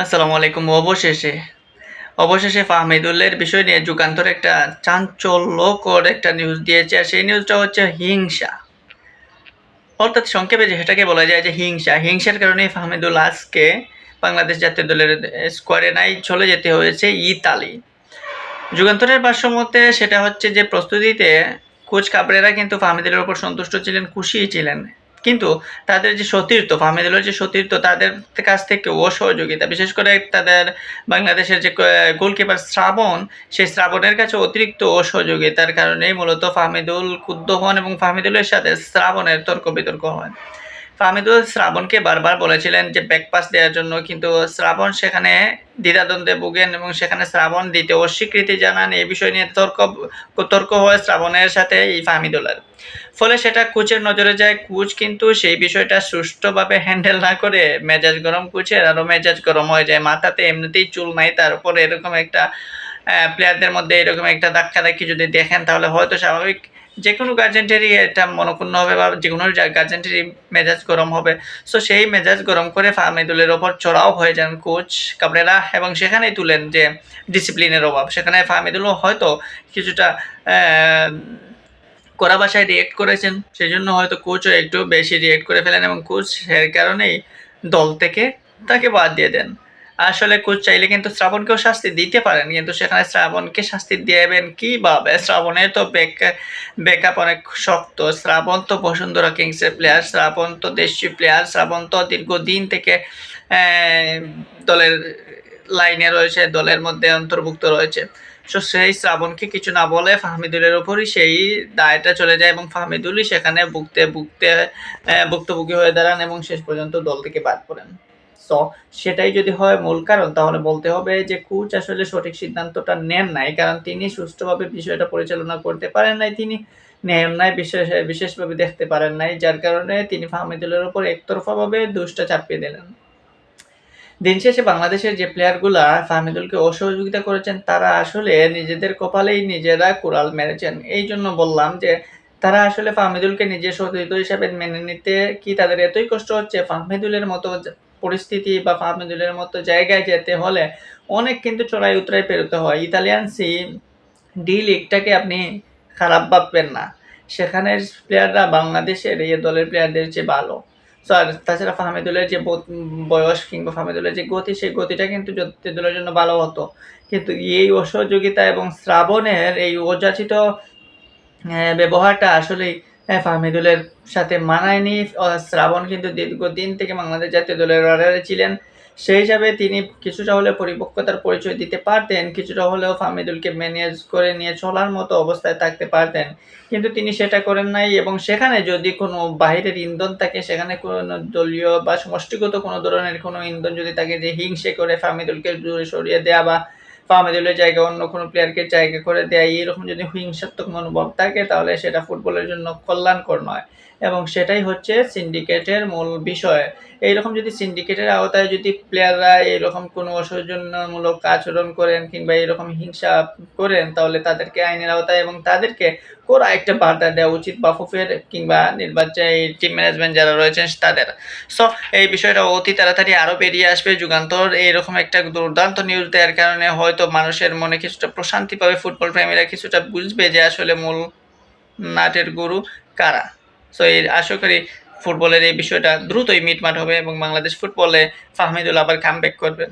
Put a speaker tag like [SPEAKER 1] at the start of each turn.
[SPEAKER 1] আসসালামু আলাইকুম। অবশেষে ফাহমিদুলের বিষয় নিয়ে যুগান্তর একটা চাঞ্চল্যকর একটা নিউজ দিয়েছে। আর সেই নিউজটা হচ্ছে হিংসা। অর্থাৎ সংক্ষেপে যেটাকে বলা যায় যে হিংসা। হিংসার কারণেই ফাহমিদুল আজকে বাংলাদেশ জাতীয় দলের স্কোয়াডে নাই, চলে যেতে হয়েছে ইতালি। যুগান্তরের ভাষ্যমতে সেটা হচ্ছে যে প্রস্তুতিতে কোচ কাবরেরা কিন্তু ফাহমিদুলের উপর সন্তুষ্ট ছিলেন, খুশিই ছিলেন। কিন্তু তাদের যে সতীর্থ, ফাহমিদুলের যে সতীর্থ, তাদের কাছ থেকে অসহযোগিতা, বিশেষ করে তাদের বাংলাদেশের যে গোলকিপার শ্রাবণ, সেই শ্রাবণের কাছে অতিরিক্ত অসহযোগিতার কারণেই মূলত ফাহমিদুল ক্ষুব্ধ হন এবং ফাহমিদুলের সাথে শ্রাবণের তর্ক বিতর্ক হয়। ফাহমিদুল শ্রাবণকে বারবার বলেছিলেন যে ব্যাক পাস দেওয়ার জন্য, কিন্তু শ্রাবণ সেখানে দ্বিধাদ্বন্দ্বে ভোগেন এবং সেখানে শ্রাবণ দিতে অস্বীকৃতি জানান। এই বিষয় নিয়ে তর্ক হয় শ্রাবণের সাথে এই ফাহমিদুলের। ফলে সেটা কোচের নজরে যায়। কোচ কিন্তু সেই বিষয়টা সুষ্ঠুভাবে হ্যান্ডেল না করে মেজাজ গরম, কোচের আরও মেজাজ গরম হয়ে যায়। মাথাতে এমনিতেই চুল নাই, তার উপরে এরকম একটা প্লেয়ারদের মধ্যে এরকম একটা ধাক্কাধাক্কি যদি দেখেন, তাহলে হয়তো স্বাভাবিক যেকোনো গার্জেন্টেরই এটা মনঃক্ষুণ্ণ হবে বা যেকোনো গার্জেন্টেরই মেজাজ গরম হবে। সো সেই মেজাজ গরম করে ফাহমিদুলের ওপর চড়াও হয়ে যান কোচ কাবরেরা এবং সেখানেই তুলেন যে ডিসিপ্লিনের অভাব। সেখানে ফাহমিদুলও হয়তো কিছুটা কড়া ভাষায় রিয়েক্ট করেছেন, সেজন্য হয়তো কোচও একটু বেশি রিয়েক্ট করে ফেলেন এবং কোচ এর কারণেই দল থেকে তাকে বাদ দিয়ে দেন। আসলে কোচ চাইলে কিন্তু শ্রাবণকেও শাস্তি দিতে পারেন, কিন্তু সেখানে শ্রাবণকে শাস্তি দিবেন কিভাবে? শ্রাবণের তো ব্যাকআপ অনেক শক্ত। শ্রাবণ তো বসুন্ধরা কিংসের প্লেয়ার, শ্রাবণ তো দেশীয় প্লেয়ার, শ্রাবণ তো দীর্ঘদিন থেকে দলের লাইনে রয়েছে, দলের মধ্যে অন্তর্ভুক্ত রয়েছে। সো সেই শ্রাবণকে কিছু না বলে ফাহমিদুলের ওপরই সেই দায়টা চলে যায় এবং ফাহমিদুলই সেখানে ভুক্তভোগী হয়ে দাঁড়ান এবং শেষ পর্যন্ত দল থেকে বাদ পড়েন। সো সেটাই যদি হয় মূল কারণ, তাহলে বলতে হবে যে কোচ আসলে সঠিক সিদ্ধান্তটা নেন নাই, কারণ তিনি সুষ্ঠুভাবে বিষয়টা পরিচালনা করতে পারেন নাই, তিনি ন্যায় বিশেষভাবে দেখতে পারেন নাই, যার কারণে তিনি ফাহমিদুলের ওপর একতরফাভাবে দোষটা চাপিয়ে দিলেন। দিন শেষে বাংলাদেশের যে প্লেয়ারগুলা ফাহমিদুলকে অসহযোগিতা করেছেন, তারা আসলে নিজেদের কপালেই নিজেরা কুড়াল মেরেছেন। এই জন্য বললাম যে তারা আসলে ফাহমিদুলকে নিজের সতীর্থ হিসাবে মেনে নিতে কি তাদের এতই কষ্ট হচ্ছে? ফাহমিদুলের মতো পরিস্থিতি বা ফাহমিদুলের মতো জায়গায় যেতে হলে অনেক কিন্তু চড়াই উতরাই পেরোতে হয়। ইতালিয়ান ডি লিগটাকে আপনি খারাপ ভাববেন না। সেখানের প্লেয়াররা বাংলাদেশের এই দলের প্লেয়ারদের চেয়ে ভালো। সো আর তাছাড়া ফাহমিদুলের যে বয়স কিংবা ফাহমিদুলের যে গতি, সেই গতিটা কিন্তু জাতীয় দলের জন্য ভালো হতো। কিন্তু এই অসহযোগিতা এবং শ্রাবণের এই অযাচিত ব্যবহারটা আসলেই ফাহমিদুলের সাথে মানায়নি। শ্রাবণ কিন্তু দীর্ঘদিন থেকে বাংলাদেশ জাতীয় দলের রাডারে ছিলেন। সেই হিসাবে তিনি কিছুটা হলেও পরিপক্কতার পরিচয় দিতে পারতেন, কিছুটা হলেও ফাহমিদুলকে ম্যানেজ করে নিয়ে চলার মতো অবস্থায় থাকতে পারতেন। কিন্তু তিনি সেটা করেন নাই এবং সেখানে যদি কোনো বাহিরের ইন্ধন থাকে, সেখানে কোনো দলীয় বা সমষ্টিগত কোনো ধরনের কোনো ইন্ধন যদি থাকে, যে হিংসে করে ফাহমিদুলকে দূরে সরিয়ে দেয়া বা ফাহমিদুলের জায়গায় অন্য কোনো প্লেয়ারকে জায়গা করে দেয়া, এরকম যদি হিংসাত্মক মনোভাব থাকে, তাহলে সেটা ফুটবলের জন্য কল্যাণকর নয় এবং সেটাই হচ্ছে সিন্ডিকেটের মূল বিষয়। এইরকম যদি সিন্ডিকেটের আওতায় যদি প্লেয়াররা এরকম কোনো অসৌজন্যমূলক আচরণ করেন কিংবা এরকম হিংসা করেন, তাহলে তাদেরকে আইনের আওতায় এবং তাদেরকে কড়া একটা বার্তা দেওয়া উচিত বাফুফের কিংবা নির্বাচনী টিম ম্যানেজমেন্ট যারা রয়েছেন তাদের। সো এই বিষয়টা অতি তাড়াতাড়ি আরও বেরিয়ে আসবে। যুগান্তর এইরকম একটা দুর্দান্ত নিউজ দেওয়ার কারণে হয়তো মানুষের মনে কিছুটা প্রশান্তি পাবে, ফুটবল প্রেমীরা কিছুটা বুঝবে যে আসলে মূল নাটের গুরু কারা। সো এই আশা করি ফুটবলের এই বিষয়টা দ্রুতই মিটমাট হবে এবং বাংলাদেশ ফুটবলে ফাহমিদুল আবার কামব্যাক করবেন।